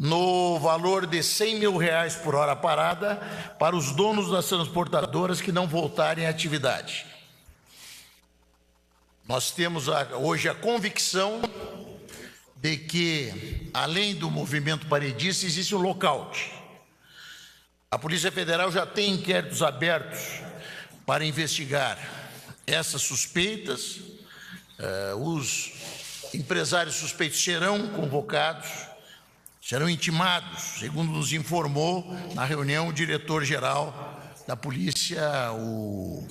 no valor de R$100 mil por hora parada para os donos das transportadoras que não voltarem à atividade. Nós temos hoje a convicção de que, além do movimento paredista, existe um lockout. A Polícia Federal já tem inquéritos abertos para investigar essas suspeitas. Os empresários suspeitos serão convocados, serão intimados, segundo nos informou na reunião o diretor-geral da Polícia, o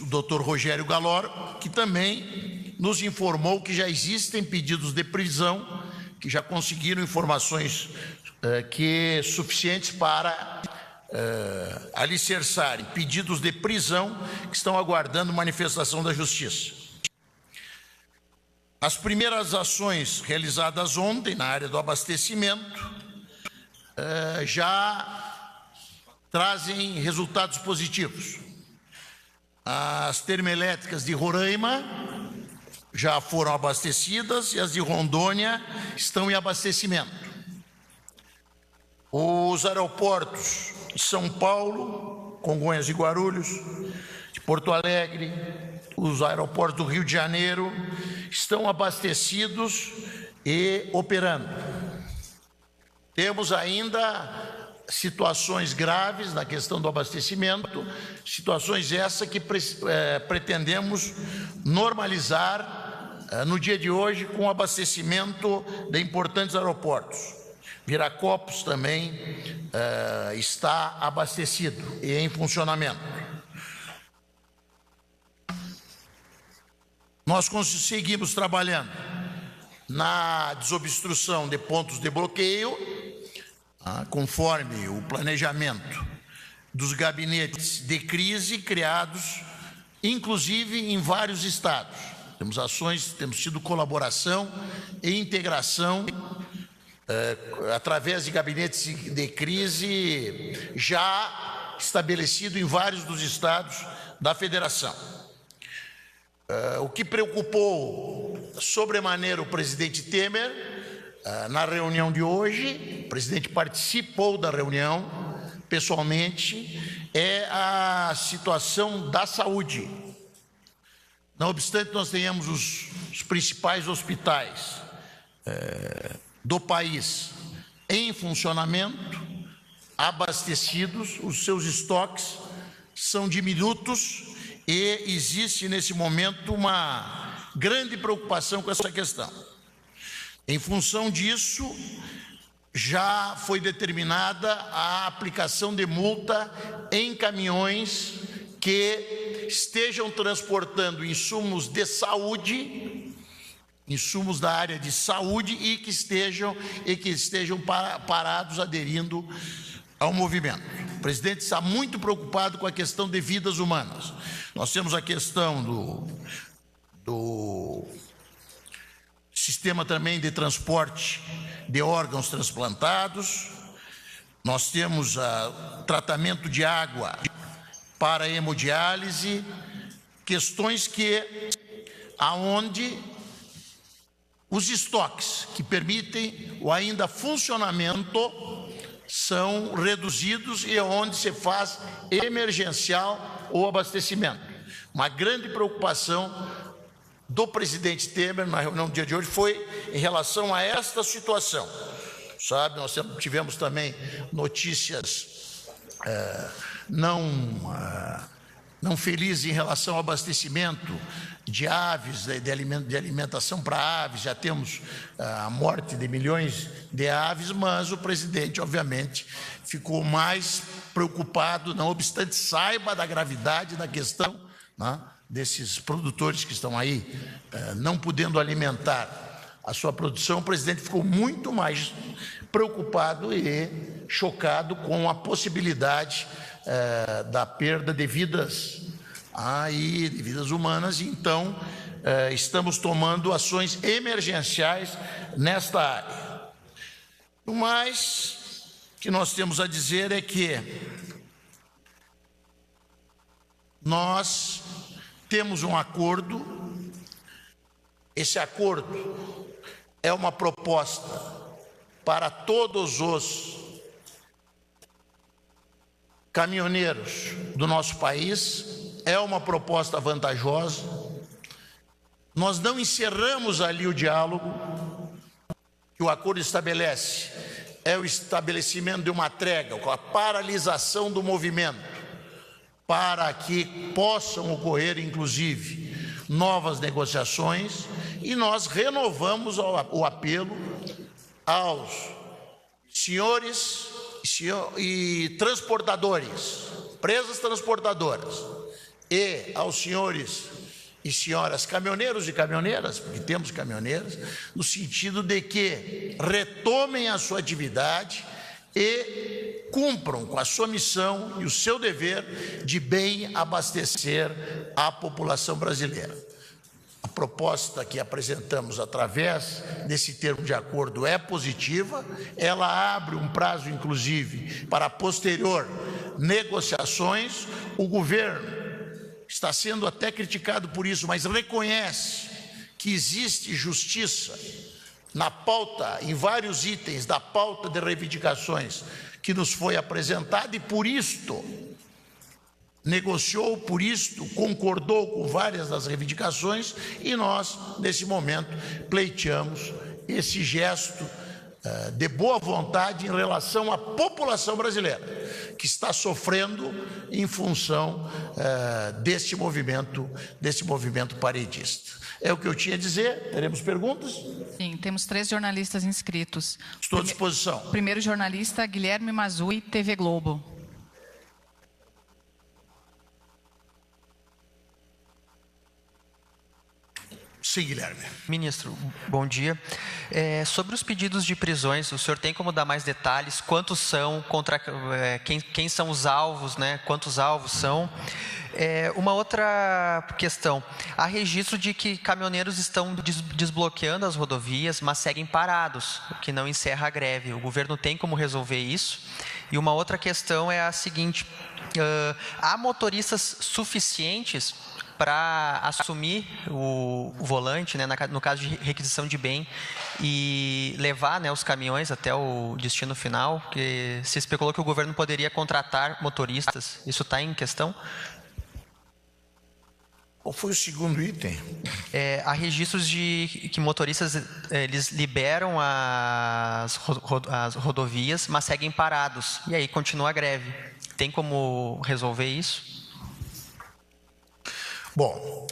Dr. Rogério Galor, que também nos informou que já existem pedidos de prisão, que já conseguiram informações suficientes para alicerçarem pedidos de prisão que estão aguardando manifestação da Justiça. As primeiras ações realizadas ontem na área do abastecimento já trazem resultados positivos. As termoelétricas de Roraima já foram abastecidas e as de Rondônia estão em abastecimento. Os aeroportos de São Paulo, Congonhas e Guarulhos, de Porto Alegre, os aeroportos do Rio de Janeiro estão abastecidos e operando. Temos ainda situações graves na questão do abastecimento, situações essas que pretendemos normalizar no dia de hoje com o abastecimento de importantes aeroportos. Viracopos também está abastecido e em funcionamento. Nós conseguimos trabalhando na desobstrução de pontos de bloqueio, conforme o planejamento dos gabinetes de crise criados, inclusive em vários estados. Temos ações, temos tido colaboração e integração através de gabinetes de crise já estabelecido em vários dos estados da federação. O que preocupou sobremaneira o presidente Temer, na reunião de hoje, o presidente participou da reunião pessoalmente, é a situação da saúde. Não obstante nós tenhamos os principais hospitais do país em funcionamento, abastecidos, os seus estoques são diminutos e existe nesse momento uma grande preocupação com essa questão. Em função disso, já foi determinada a aplicação de multa em caminhões que estejam transportando insumos de saúde, insumos da área de saúde e que estejam parados aderindo ao movimento. O presidente está muito preocupado com a questão de vidas humanas. Nós temos a questão do sistema também de transporte de órgãos transplantados, nós temos tratamento de água para hemodiálise, questões aonde os estoques que permitem o ainda funcionamento são reduzidos e onde se faz emergencial o abastecimento. Uma grande preocupação do presidente Temer na reunião do dia de hoje foi em relação a esta situação. Sabe, nós tivemos também notícias não felizes em relação ao abastecimento de aves, de alimentação para aves. Já temos a morte de milhões de aves, mas o presidente, obviamente, ficou mais preocupado, não obstante saiba da gravidade da questão, né, desses produtores que estão aí não podendo alimentar a sua produção. O presidente ficou muito mais preocupado e chocado com a possibilidade da perda de vidas de vidas humanas. Então estamos tomando ações emergenciais nesta área. O mais que nós temos a dizer é que nós temos um acordo. Esse acordo é uma proposta para todos os caminhoneiros do nosso país, é uma proposta vantajosa. Nós não encerramos ali o diálogo, que o acordo estabelece, é o estabelecimento de uma trégua, com a paralisação do movimento, para que possam ocorrer, inclusive, novas negociações, e nós renovamos o apelo aos senhores e transportadores, empresas transportadoras, e aos senhores e senhoras caminhoneiros e caminhoneiras, porque temos caminhoneiras, no sentido de que retomem a sua atividade e cumpram com a sua missão e o seu dever de bem abastecer a população brasileira. A proposta que apresentamos através desse termo de acordo é positiva, ela abre um prazo, inclusive, para posterior negociações. O governo está sendo até criticado por isso, mas reconhece que existe justiça na pauta, em vários itens da pauta de reivindicações que nos foi apresentada, e por isto negociou, por isto concordou com várias das reivindicações, e nós, nesse momento, pleiteamos esse gesto de boa vontade em relação à população brasileira, que está sofrendo em função deste movimento paredista. É o que eu tinha a dizer. Teremos perguntas? Sim, temos 3 jornalistas inscritos. Estou à disposição. Primeiro jornalista, Guilherme Mazui, TV Globo. Sim, Guilherme. Ministro, bom dia. Sobre os pedidos de prisões, o senhor tem como dar mais detalhes? Quantos são? Quem são os alvos, né? Quantos alvos são? Uma outra questão. Há registro de que caminhoneiros estão desbloqueando as rodovias, mas seguem parados, o que não encerra a greve. O governo tem como resolver isso? E uma outra questão é a seguinte: há motoristas suficientes para assumir o volante, né, no caso de requisição de bem, e levar, né, os caminhões até o destino final? Que se especulou que o governo poderia contratar motoristas. Isso está em questão? Qual foi o segundo item? Há registros de que motoristas eles liberam as rodovias, mas seguem parados, e aí continua a greve. Tem como resolver isso? Bom,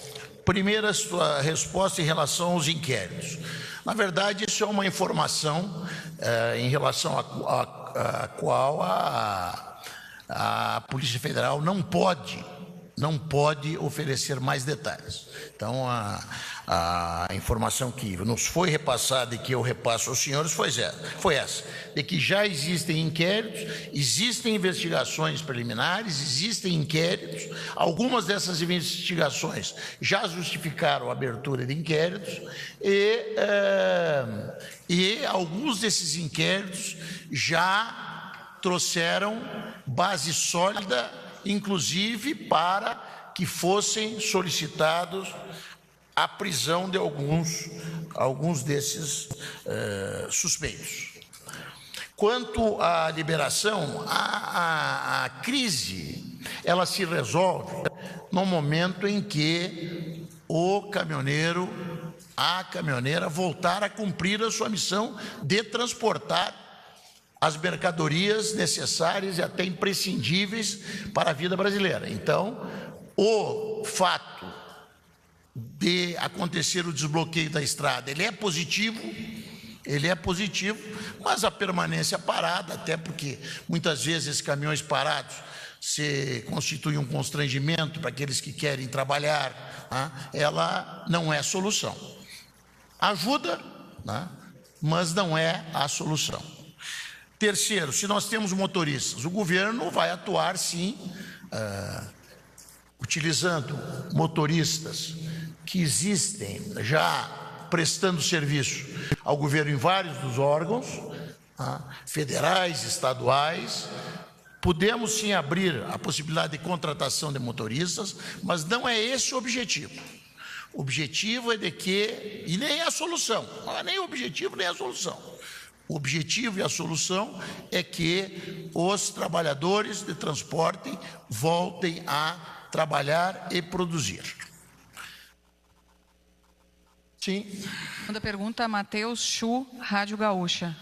primeira sua resposta em relação aos inquéritos. Na verdade, isso é uma informação em relação à qual a Polícia Federal não pode oferecer mais detalhes. Então, a informação que nos foi repassada e que eu repasso aos senhores foi essa, de que já existem inquéritos, existem investigações preliminares, existem inquéritos. Algumas dessas investigações já justificaram a abertura de inquéritos e alguns desses inquéritos já trouxeram base sólida, inclusive para que fossem solicitados a prisão de alguns desses suspeitos. Quanto à liberação, a crise ela se resolve no momento em que o caminhoneiro, a caminhoneira voltar a cumprir a sua missão de transportar as mercadorias necessárias e até imprescindíveis para a vida brasileira. Então, o fato de acontecer o desbloqueio da estrada, ele é positivo, mas a permanência parada, até porque muitas vezes esses caminhões parados se constituem um constrangimento para aqueles que querem trabalhar, né? Ela não é solução. Ajuda, né? Mas não é a solução. Terceiro, se nós temos motoristas, o governo vai atuar, sim, utilizando motoristas que existem já prestando serviço ao governo em vários dos órgãos, federais, estaduais. Podemos sim abrir a possibilidade de contratação de motoristas, mas não é esse o objetivo. O objetivo é de que, e nem é a solução, não é nem o objetivo nem a solução. O objetivo e a solução é que os trabalhadores de transporte voltem a trabalhar e produzir. Sim. Segunda pergunta, Matheus Chu, Rádio Gaúcha.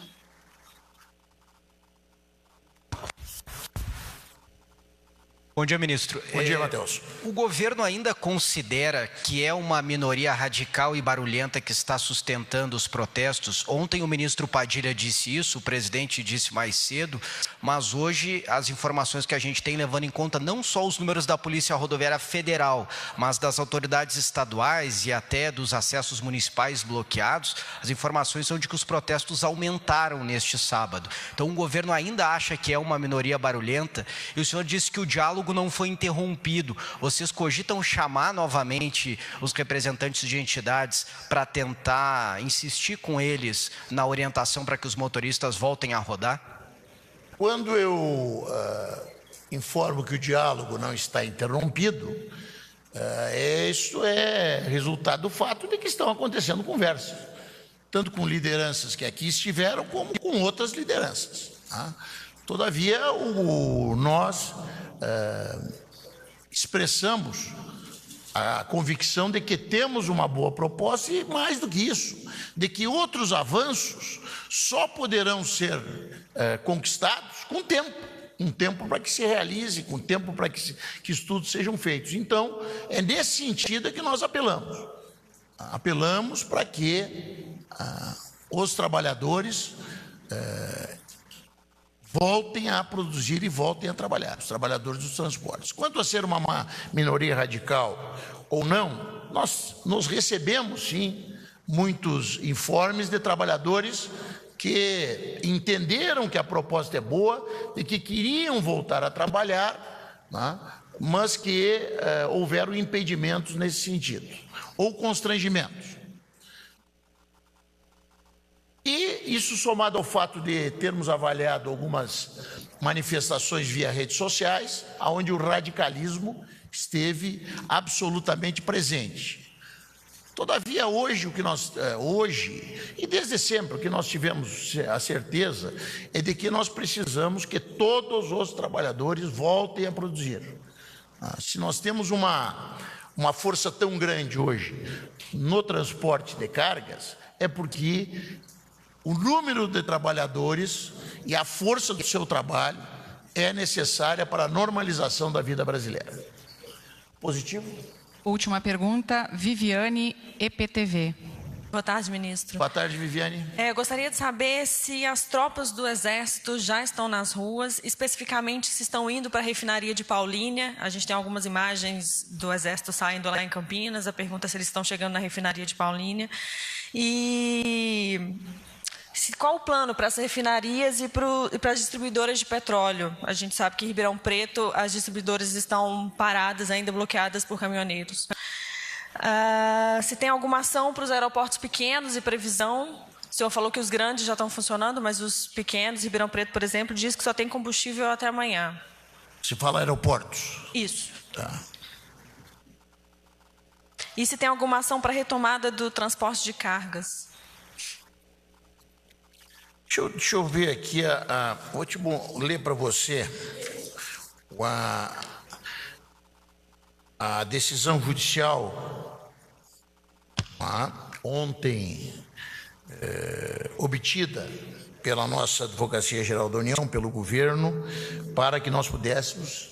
Bom dia, ministro. Bom dia, Matheus. O governo ainda considera que é uma minoria radical e barulhenta que está sustentando os protestos? Ontem o ministro Padilha disse isso, o presidente disse mais cedo, mas hoje as informações que a gente tem, levando em conta não só os números da Polícia Rodoviária Federal, mas das autoridades estaduais e até dos acessos municipais bloqueados, as informações são de que os protestos aumentaram neste sábado. Então o governo ainda acha que é uma minoria barulhenta e o senhor disse que o diálogo não foi interrompido. Vocês cogitam chamar novamente os representantes de entidades para tentar insistir com eles na orientação para que os motoristas voltem a rodar? Quando eu informo que o diálogo não está interrompido, isso é resultado do fato de que estão acontecendo conversas, tanto com lideranças que aqui estiveram, como com outras lideranças. Tá? Todavia, nós expressamos a convicção de que temos uma boa proposta e, mais do que isso, de que outros avanços só poderão ser conquistados com tempo. Um tempo para que se realize, com tempo para que estudos sejam feitos. Então, é nesse sentido que nós apelamos. Apelamos para que os trabalhadores voltem a produzir e voltem a trabalhar, os trabalhadores dos transportes. Quanto a ser uma minoria radical ou não, nós recebemos, sim, muitos informes de trabalhadores que entenderam que a proposta é boa e que queriam voltar a trabalhar, né, mas que houveram impedimentos nesse sentido, ou constrangimentos. E isso somado ao fato de termos avaliado algumas manifestações via redes sociais, onde o radicalismo esteve absolutamente presente. Todavia, hoje e desde sempre, o que nós tivemos a certeza é de que nós precisamos que todos os trabalhadores voltem a produzir. Se nós temos uma força tão grande hoje no transporte de cargas, é porque o número de trabalhadores e a força do seu trabalho é necessária para a normalização da vida brasileira. Positivo? Última pergunta, Viviane, EPTV. Boa tarde, ministro. Boa tarde, Viviane. Eu gostaria de saber se as tropas do Exército já estão nas ruas, especificamente se estão indo para a refinaria de Paulínia. A gente tem algumas imagens do Exército saindo lá em Campinas. A pergunta é se eles estão chegando na refinaria de Paulínia. E qual o plano para as refinarias e para as distribuidoras de petróleo? A gente sabe que em Ribeirão Preto as distribuidoras estão paradas, ainda bloqueadas por caminhoneiros. Se tem alguma ação para os aeroportos pequenos e previsão? O senhor falou que os grandes já estão funcionando, mas os pequenos, Ribeirão Preto, por exemplo, diz que só tem combustível até amanhã. Se fala aeroportos. Isso. Tá. E se tem alguma ação para a retomada do transporte de cargas? Deixa eu ver aqui, vou ler para você a decisão judicial ontem obtida pela nossa Advocacia Geral da União, pelo governo, para que nós pudéssemos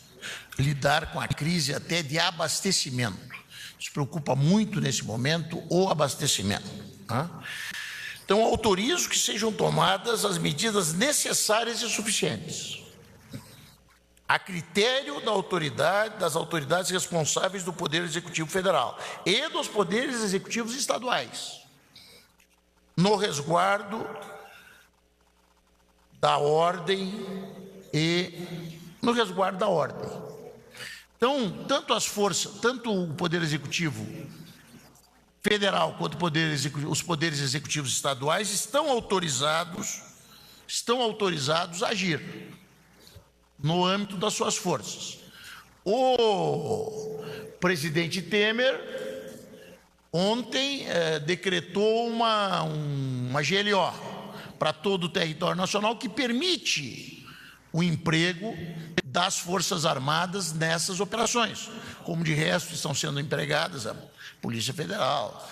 lidar com a crise até de abastecimento. Nos preocupa muito nesse momento o abastecimento. Então, autorizo que sejam tomadas as medidas necessárias e suficientes, a critério das autoridades responsáveis do Poder Executivo Federal e dos poderes executivos estaduais, no resguardo da ordem Então, tanto o Poder Executivo Federal quanto os poderes executivos estaduais estão autorizados a agir no âmbito das suas forças. O presidente Temer ontem decretou uma GLO para todo o território nacional que permite o emprego das Forças Armadas nessas operações, como de resto estão sendo empregadas a Polícia Federal,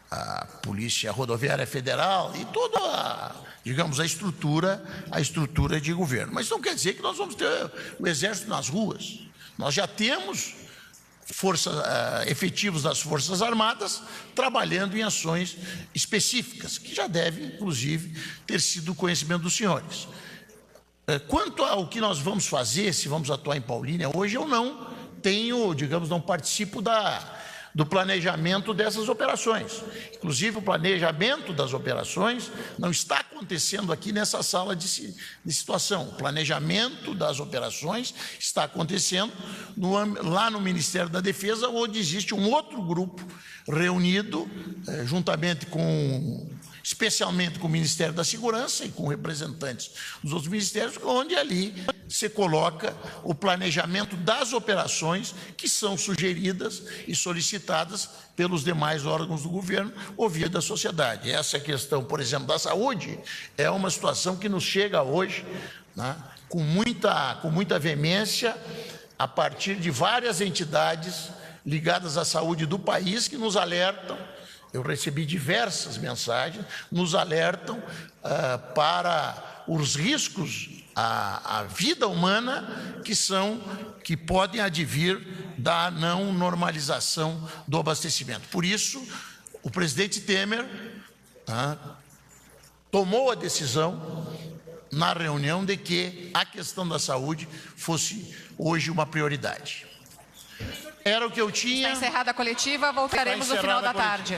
a Polícia Rodoviária Federal e toda a estrutura de governo. Mas não quer dizer que nós vamos ter o Exército nas ruas. Nós já temos efetivos das Forças Armadas trabalhando em ações específicas, que já deve, inclusive, ter sido do conhecimento dos senhores. Quanto ao que nós vamos fazer, se vamos atuar em Paulínia, hoje eu não tenho, não participo do planejamento dessas operações. Inclusive, o planejamento das operações não está acontecendo aqui nessa sala de situação. O planejamento das operações está acontecendo lá no Ministério da Defesa, onde existe um outro grupo reunido, especialmente com o Ministério da Segurança e com representantes dos outros ministérios, onde ali se coloca o planejamento das operações que são sugeridas e solicitadas pelos demais órgãos do governo ou via da sociedade. Essa questão, por exemplo, da saúde, é uma situação que nos chega hoje, né, com muita veemência, a partir de várias entidades ligadas à saúde do país que nos alertam. Eu recebi diversas mensagens, nos alertam para os riscos à vida humana que podem advir da não normalização do abastecimento. Por isso, o presidente Temer tomou a decisão na reunião de que a questão da saúde fosse hoje uma prioridade. Era o que eu tinha. Está encerrada a coletiva, voltaremos no final da tarde.